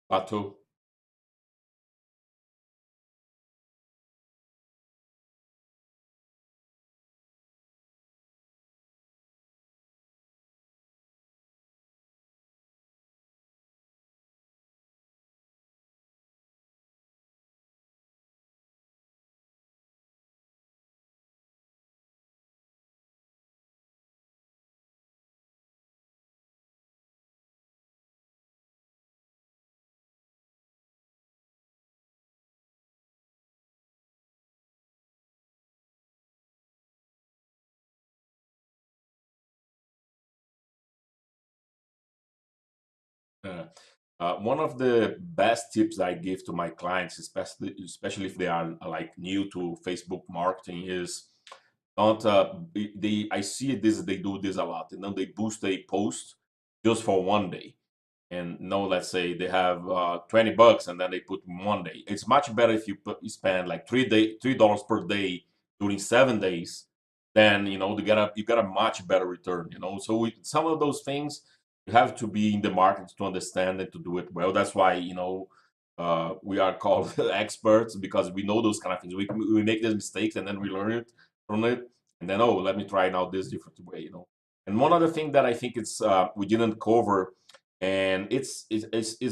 Pato. One of the best tips I give to my clients, especially if they are like new to Facebook marketing, is don't I see this, they do this a lot, and then they boost a post just for one day. And no, let's say they have $20 and then they put one day. It's much better if you spend like $3 per day during 7 days. Then you get a much better return. So with some of those things, you have to be in the market to understand and to do it well. That's why we are called experts, because we know those kind of things. We make these mistakes and then we learn it from it, and then, oh, let me try now this different way. And one other thing that I think it's we didn't cover, and it's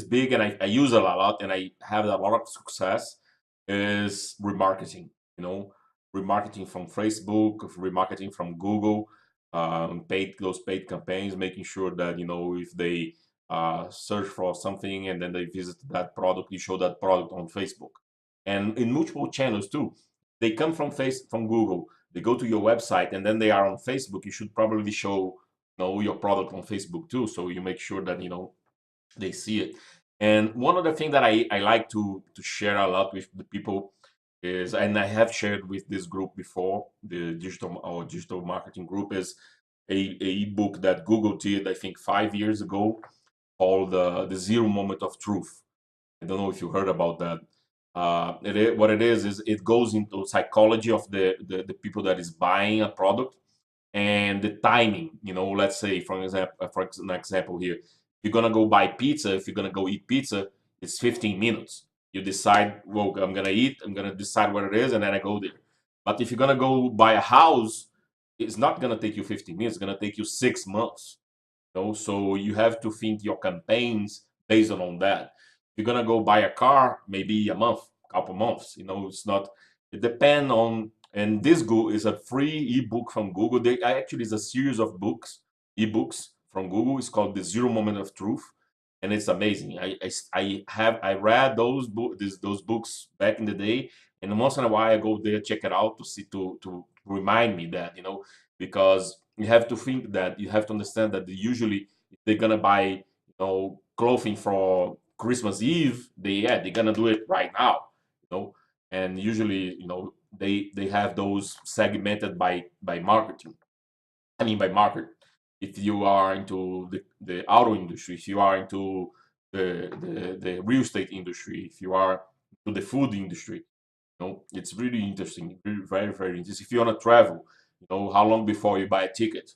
big, and I use it a lot, and I have a lot of success, is remarketing. You know, remarketing from Facebook, remarketing from Google, paid campaigns, making sure that if they search for something and then they visit that product, you show that product on Facebook, and in multiple channels too. They come from Google, they go to your website, and then they are on Facebook. You should probably show your product on Facebook too, so you make sure that they see it. And one other thing that I like to share a lot with the people is, and I have shared with this group before, the digital marketing group, is a ebook that Google did, I think, 5 years ago, called the Zero Moment of Truth. I don't know if you heard about that. What it is it goes into psychology of the people that is buying a product, and the timing. Let's say, for an example here, you're gonna go buy pizza. If you're gonna go eat pizza, it's 15 minutes. You decide, well, I'm gonna eat. I'm gonna decide what it is, and then I go there. But if you're gonna go buy a house, it's not gonna take you 15 minutes. It's gonna take you 6 months. So you have to think your campaigns based on that. If you're gonna go buy a car, maybe a month, couple months. It's not. It depends on. And this Google is a free ebook from Google. They actually is a series of ebooks from Google. It's called the Zero Moment of Truth, and it's amazing. I read those books back in the day, and once in a while I go there, check it out, to remind me that because you have to think that you have to understand that usually if they're gonna buy clothing for Christmas Eve, they're gonna do it right now. you know and usually they have those segmented by marketing. I mean, by market. If you are into the auto industry, if you are into the real estate industry, if you are to the food industry, it's really interesting, very, very interesting. If you want to travel, how long before you buy a ticket,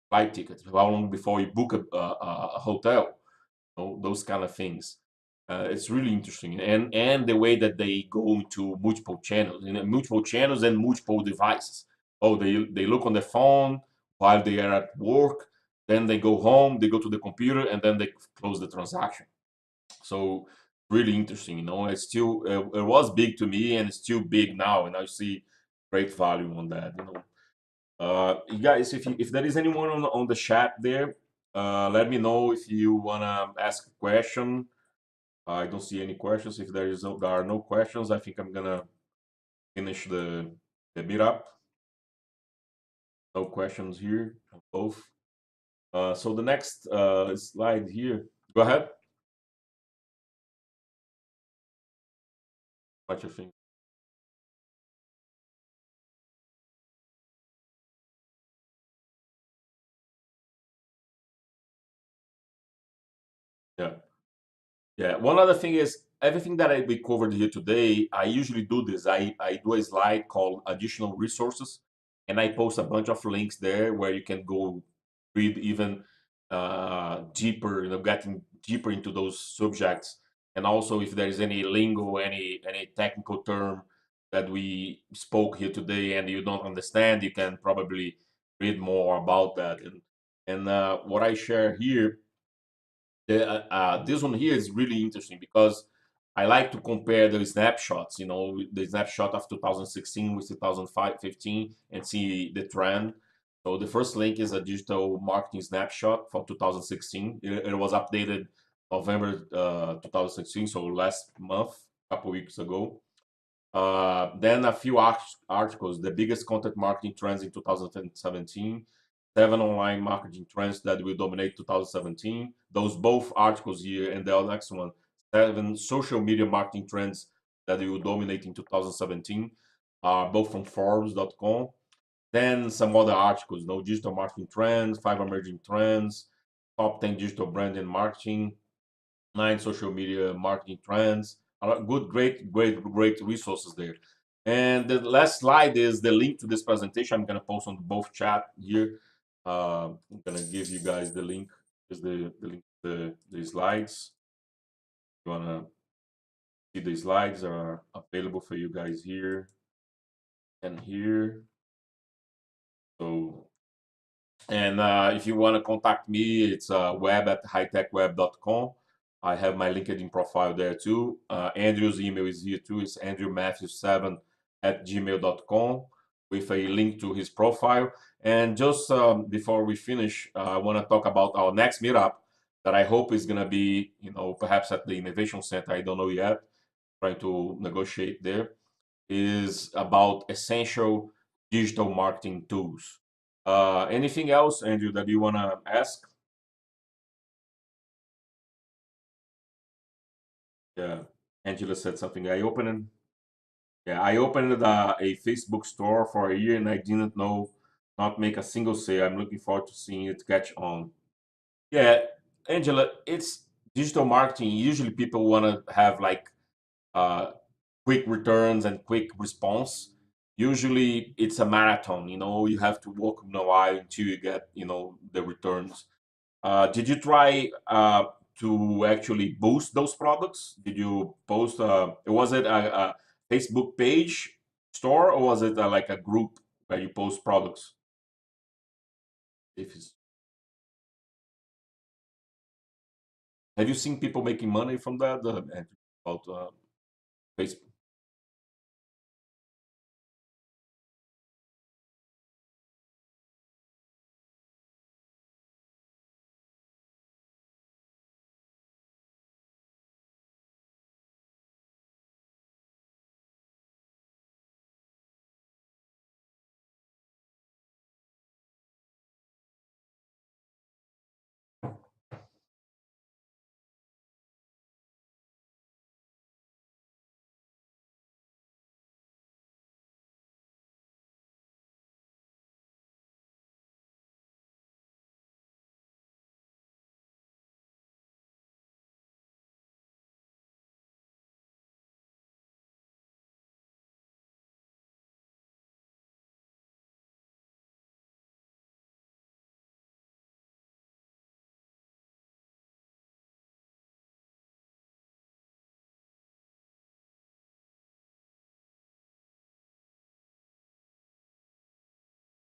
flight ticket, how long before you book a hotel, those kind of things. It's really interesting, and the way that they go into multiple channels and multiple devices. Oh, they look on the phone while they are at work, then they go home, they go to the computer, and then they close the transaction. So really interesting. It was big to me, and it's still big now, and I see great value on that. You guys, if there is anyone on the chat there, let me know if you wanna ask a question. I don't see any questions. If there are no questions, I think I'm gonna finish the meetup. No questions here, both. So the next slide here. Go ahead. What you think? Yeah. Yeah. One other thing is everything that we covered here today. I usually do this. I do a slide called additional resources, and I post a bunch of links there where you can go read even deeper. Getting deeper into those subjects, and also if there is any lingo, any technical term that we spoke here today, and you don't understand, you can probably read more about that. And what I share here, this one here is really interesting because I like to compare the snapshots, the snapshot of 2016 with 2015, and see the trend. So the first link is a digital marketing snapshot for 2016. It was updated November 2016, so last month, a couple weeks ago. Then a few articles, the biggest content marketing trends in 2017. 7 online marketing trends that will dominate 2017. Those both articles here, and the next one, 7 social media marketing trends that will dominate in 2017, both from Forbes.com. Then some other articles, digital marketing trends, 5 emerging trends, top 10 digital brand and marketing, 9 social media marketing trends. Good, great resources there. And the last slide is the link to this presentation. I'm going to post on both chat here. I'm going to give you guys the link. Is the link to the slides. You want to see the slides are available for you guys here and here. So, and if you want to contact me, it's web@hightechweb.com. I have my LinkedIn profile there too. Andrew's email is here too. It's andrewmatthews7@gmail.com with a link to his profile. And just before we finish, I want to talk about our next meetup that I hope is going to be, perhaps at the Innovation Center. I don't know yet. Trying to negotiate there. Is about essential digital marketing tools. Anything else, Andrew, that you want to ask? Yeah, Angela said something. I opened a Facebook store for a year and I didn't know not make a single sale. I'm looking forward to seeing it catch on. Yeah, Angela, it's digital marketing. Usually people want to have like uh, quick returns and quick response. Usually it's a marathon, you have to walk in a while until you get, the returns. Did you try to actually boost those products? Did you post, was it a Facebook page store or was it like a group where you post products? If it's, have you seen people making money from that? About Facebook?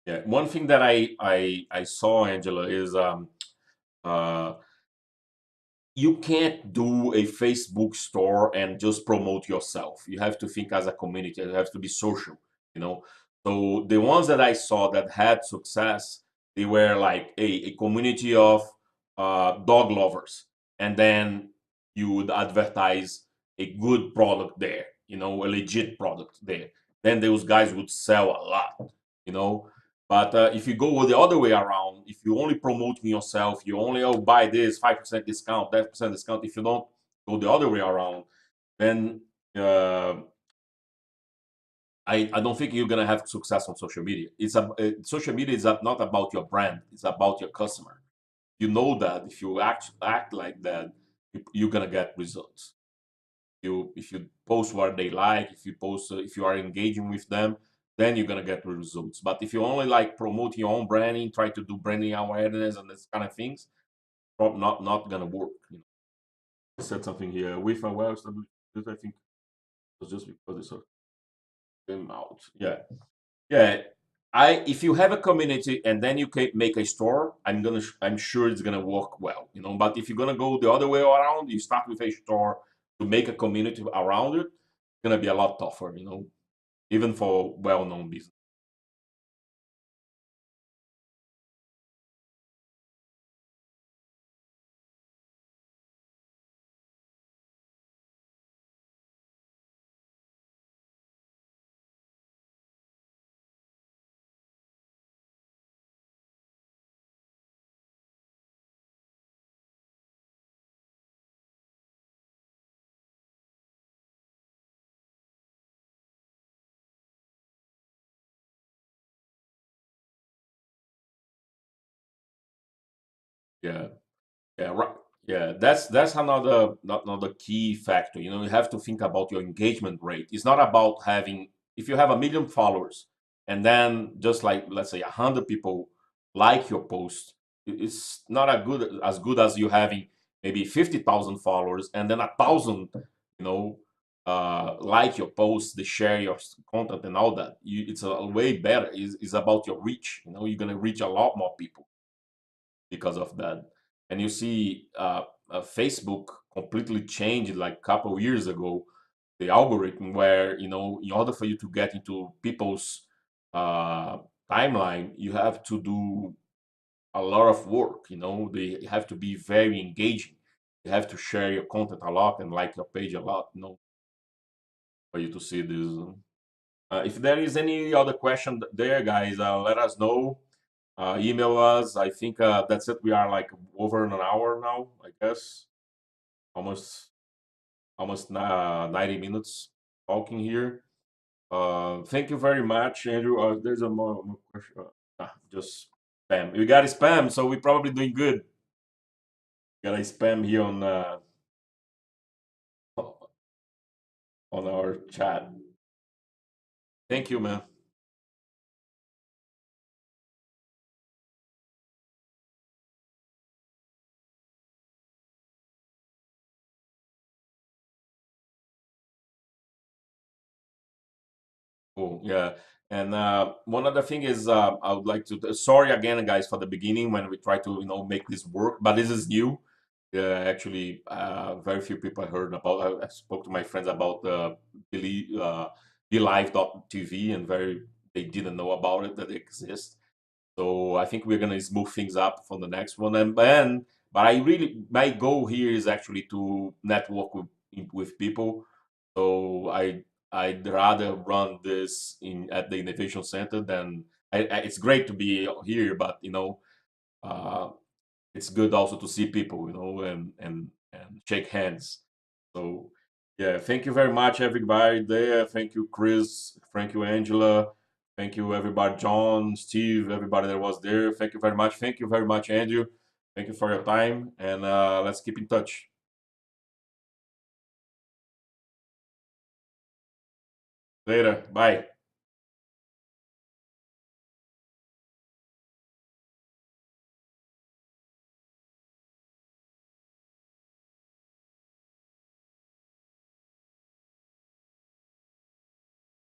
Yeah, one thing that I saw, Angela, is uh, you can't do a Facebook store and just promote yourself. You have to think as a community. You have to be social, you know. So the ones that I saw that had success, they were like a community of dog lovers, and then you would advertise a good product there, a legit product there. Then those guys would sell a lot, you know. But if you go the other way around, if you only promoting yourself, you only buy this 5% discount, 10% discount. If you don't go the other way around, then uh, I don't think you're gonna have success on social media. Social media is not about your brand; it's about your customer. You know that if you act like that, you're gonna get results. If you post what they like, if you are engaging with them, then you're gonna get the results. But if you only like promote your own branding, try to do branding awareness and this kind of things, probably not gonna work. I said something here with a well-established. I think it was just because it's came out. Yeah, yeah. If you have a community and then you can make a store, I'm sure it's gonna work well. But if you're gonna go the other way around, you start with a store to make a community around it. It's gonna be a lot tougher. Even for well-known business. Yeah. Yeah, right. Yeah, that's another not another key factor. You know, you have to think about your engagement rate. It's not about having if you have 1 million followers and then just like let's say 100 people like your post, it's not as good as you having maybe 50,000 followers and then 1,000, you know, like your post, they share your content and all that. It's a way better. It's about your reach. You know, you're gonna reach a lot more people because of that. And you see, Facebook completely changed like a couple years ago the algorithm where you know in order for you to get into people's uh, timeline, you have to do a lot of work. You know, they have to be very engaging. You have to share your content a lot and like your page a lot. You know, for you to see this. If there is any other question there, guys, let us know. Email us. I think that's it. We are like over an hour now, I guess. Almost almost 90 minutes talking here. Thank you very much, Andrew. There's a more question. Just spam. We got a spam, so we're probably doing good. Got a spam here on our chat. Thank you, man. Cool. Yeah. And one other thing is, I would like to. Sorry again, guys, for the beginning when we try to, you know, make this work. But this is new. Actually, very few people heard about. I spoke to my friends about BeLive.tv, and very they didn't know about it that it exists. So I think we're gonna smooth things up for the next one. And then, but I really my goal here is actually to network with people. So I'd rather run this in at the innovation center than it's great to be here, but you know, uh, it's good also to see people, you know, and shake hands. So yeah, thank you very much, everybody there. Thank you, Chris. Thank you, Angela. Thank you, everybody, John, Steve, everybody that was there. Thank you very much. Thank you very much, Andrew. Thank you for your time, and let's keep in touch. Later. Bye.